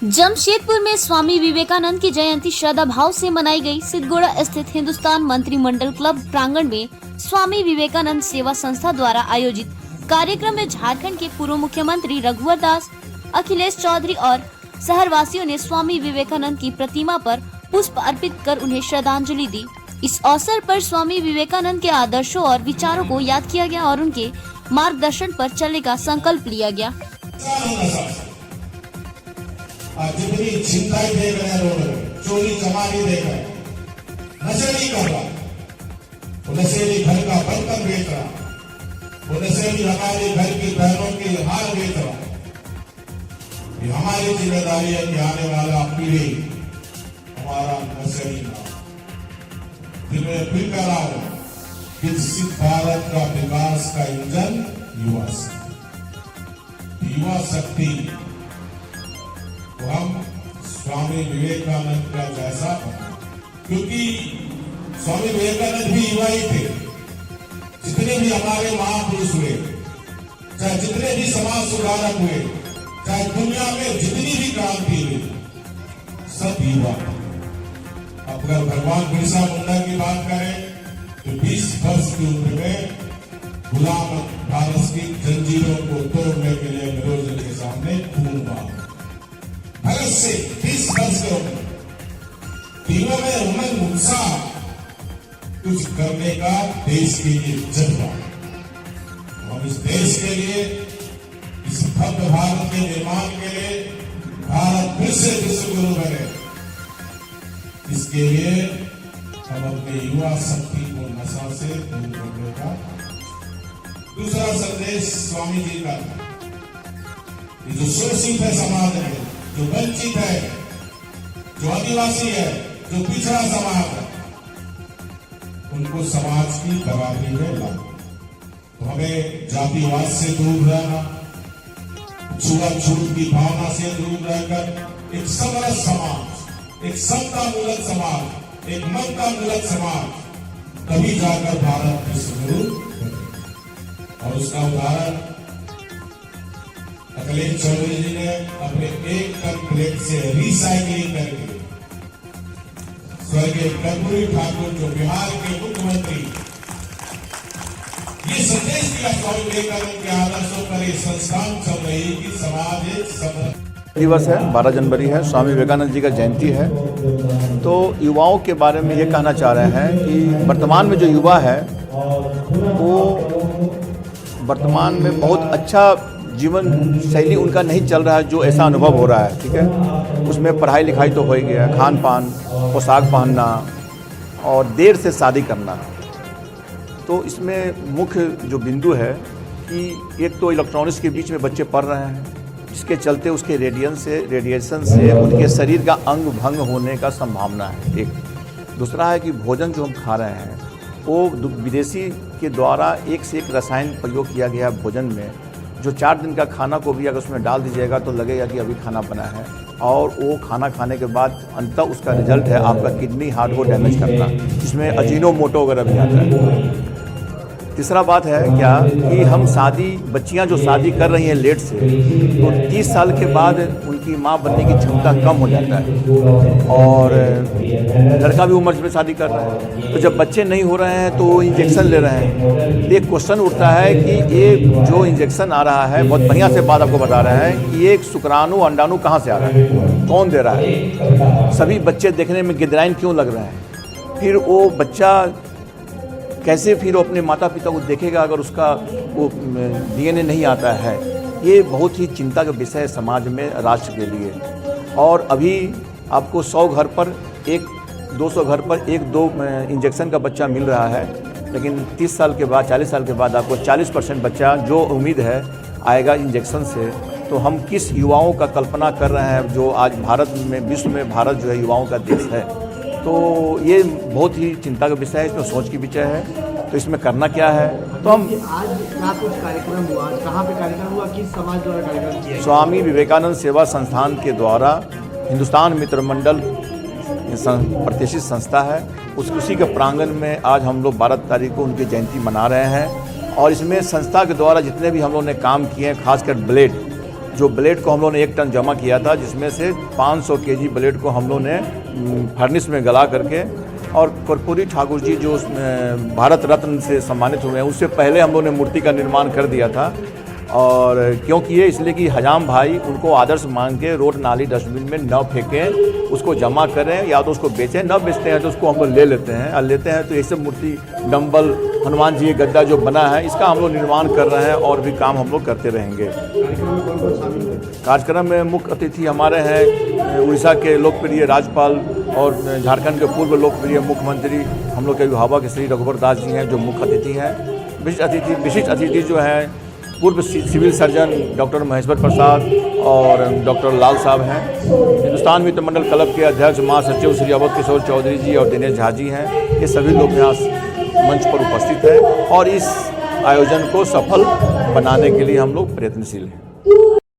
जमशेदपुर में स्वामी विवेकानंद की जयंती श्रद्धा भाव से मनाई गई। सिद्धगोड़ा स्थित हिंदुस्तान मंत्रिमंडल क्लब प्रांगण में स्वामी विवेकानंद सेवा संस्था द्वारा आयोजित कार्यक्रम में झारखंड के पूर्व मुख्यमंत्री रघुवर दास, अखिलेश चौधरी और शहरवासियों ने स्वामी विवेकानंद की प्रतिमा पर पुष्प अर्पित कर उन्हें श्रद्धांजलि दी। इस अवसर पर स्वामी विवेकानंद के आदर्शों और विचारों को याद किया गया और उनके मार्गदर्शन पर चलने का संकल्प लिया गया। जितनी चिंताएं देख रहे हैं लोग, चोरी चमारी देख रहे हैं, नशे नहीं कर रहा, वो नशेली घर का बर्तन बेच रहा, वो नशेली हमारे घर की बहनों के हार बेच रहा। ये हमारी जिम्मेदारी है कि आने वाला पीढ़ी हमारा नशेली ना हो। मैं अपील कर रहा हूं, विकसित भारत का विकास का इंजन युवा शक्ति, युवा शक्ति तो हम स्वामी विवेकानंद का जैसा, क्योंकि स्वामी विवेकानंद भी युवा ही थे। जितने भी हमारे महापुरुष हुए, चाहे जितने भी समाज सुधारक हुए, चाहे दुनिया में जितनी भी क्रांति हुई, सब युवा। अगर भगवान बिरसा मुंडा की बात करें तो 20 वर्ष की उम्र में गुलाम भारत की जंजीरों को तोड़ने के लिए अंग्रेजों के सामने खून बहा। भगत से 20 वर्ष के उम्र, तीनों में उमंग उत्साह, कुछ करने का देश के लिए जज्बा। हम इस देश के लिए, इस भव्य भारत के निर्माण के लिए, भारत फिर से विश्व गुरु बने, इसके लिए हम अपने युवा शक्ति को नशा से दूर करने का दूसरा संदेश स्वामी जी का। ये जो शोषित है समाज में, जो वंचित है, जो आदिवासी है, जो पिछड़ा समाज है, उनको समाज की बराबरी में लाना। तो हमें जातिवाद से दूर रहना, छुआछूत की भावना से दूर रहकर एक समरस समाज, एक समता मूलक समाज, एक ममता मूलक समाज, तभी जाकर भारत विश्वगुरु बने। और उसका उदाहरण अखिलेश चौधरी जी ने अपने एक टन प्लेट से रिसाइकलिंग करके स्वर्गीय कर्पूरी ठाकुर, जो बिहार के मुख्यमंत्री, ये संदेश दिया स्वामी विवेकानंद के आदर्शों पर एक संस्थान चल रही कि समाज एक समृद्ध दिवस है। 12 जनवरी है, स्वामी विवेकानंद जी का जयंती है। तो युवाओं के बारे में ये कहना चाह रहे हैं कि वर्तमान में जो युवा है वो वर्तमान में बहुत अच्छा जीवन शैली उनका नहीं चल रहा है, जो ऐसा अनुभव हो रहा है। ठीक है, उसमें पढ़ाई लिखाई तो हो ही गया, खान पान, पोशाक पहनना और देर से शादी करना। तो इसमें मुख्य जो बिंदु है कि एक तो इलेक्ट्रॉनिक्स के बीच में बच्चे पढ़ रहे हैं, जिसके चलते उसके रेडिएशन से उनके शरीर का अंग भंग होने का संभावना है। एक दूसरा है कि भोजन जो हम खा रहे हैं वो विदेशी के द्वारा एक से एक रसायन प्रयोग किया गया भोजन में, जो 4 दिन का खाना को भी अगर उसमें डाल दीजिएगा तो लगेगा कि अभी खाना बना है। और वो खाना खाने के बाद अंततः उसका रिजल्ट है आपका किडनी, हार्ट को डैमेज करना, जिसमें अजीनोमोटो वगैरह भी आता है। तीसरा बात है क्या कि हम बच्चियां जो शादी कर रही हैं लेट से, तो 30 साल के बाद उनकी माँ बनने की क्षमता कम हो जाता है। और लड़का भी उम्र में शादी कर रहा है, तो जब बच्चे नहीं हो रहे हैं तो वो इंजेक्शन ले रहे हैं। एक क्वेश्चन उठता है कि ये जो इंजेक्शन आ रहा है, बहुत बढ़िया से बात आपको बता रहे हैं कि एक शुक्राणु अंडाणु कहाँ से आ रहा है, कौन दे रहा है। सभी बच्चे देखने में गिदराइन क्यों लग रहे हैं, फिर वो बच्चा कैसे फिर वो अपने माता पिता को देखेगा अगर उसका वो DNA नहीं आता है। ये बहुत ही चिंता का विषय है समाज में, राष्ट्र के लिए। और अभी आपको 100 घर पर 200 घर पर 1-2 इंजेक्शन का बच्चा मिल रहा है, लेकिन 30 साल के बाद, 40 साल के बाद आपको 40% बच्चा जो उम्मीद है आएगा इंजेक्शन से। तो हम किस युवाओं का कल्पना कर रहे हैं, जो आज भारत में, विश्व में भारत जो है युवाओं का देश है। तो ये बहुत ही चिंता का विषय है, इसमें सोच की विषय है। तो इसमें करना क्या है, तो हम आज क्या कुछ कार्यक्रम हुआ, कहाँ पे कार्यक्रम हुआ, किस समाज द्वारा कार्यक्रम किया? स्वामी विवेकानंद सेवा संस्थान के द्वारा हिंदुस्तान मित्र मंडल प्रतिष्ठित संस्था है, उसी के प्रांगण में आज हम लोग 12 तारीख को उनकी जयंती मना रहे हैं। और इसमें संस्था के द्वारा जितने भी हम लोगों ने काम किए हैं, खासकर ब्लेड जो ब्लेड को हम लोगों ने 1 टन जमा किया था, जिसमें से 500 केजी ब्लेड को हम लोगों ने फर्निश में गला करके, और कर्पूरी ठाकुर जी जो भारत रत्न से सम्मानित हुए हैं, उससे पहले हम लोगों ने मूर्ति का निर्माण कर दिया था। और क्यों किए? इसलिए कि हजाम भाई उनको आदर्श मान के रोड नाली डस्टबिन में न फेंकें, उसको जमा करें या तो उसको बेचें, न बेचते हैं तो उसको हम लोग ले लेते हैं, और लेते हैं तो ऐसे मूर्ति, डंबल, हनुमान जी गद्दा जो बना है, इसका हम लोग निर्माण कर रहे हैं और भी काम हम लोग करते रहेंगे। कार्यक्रम में कौन कौन शामिल है? कार्यक्रम में मुख्य अतिथि हमारे हैं उड़ीसा के लोकप्रिय राज्यपाल और झारखंड के पूर्व लोकप्रिय मुख्यमंत्री हम लोग के अभिभावक श्री रघुवर दास जी हैं, जो मुख्य अतिथि हैं। विशिष्ट अतिथि जो हैं पूर्व सिविल सर्जन डॉक्टर महेश्वर प्रसाद और डॉक्टर लाल साहब हैं। हिंदुस्तान मित्र मंडल क्लब के अध्यक्ष महासचिव श्री अवध किशोर चौधरी जी और दिनेश झा जी हैं। ये सभी लोग यहाँ मंच पर उपस्थित हैं और इस आयोजन को सफल बनाने के लिए हम लोग प्रयत्नशील हैं।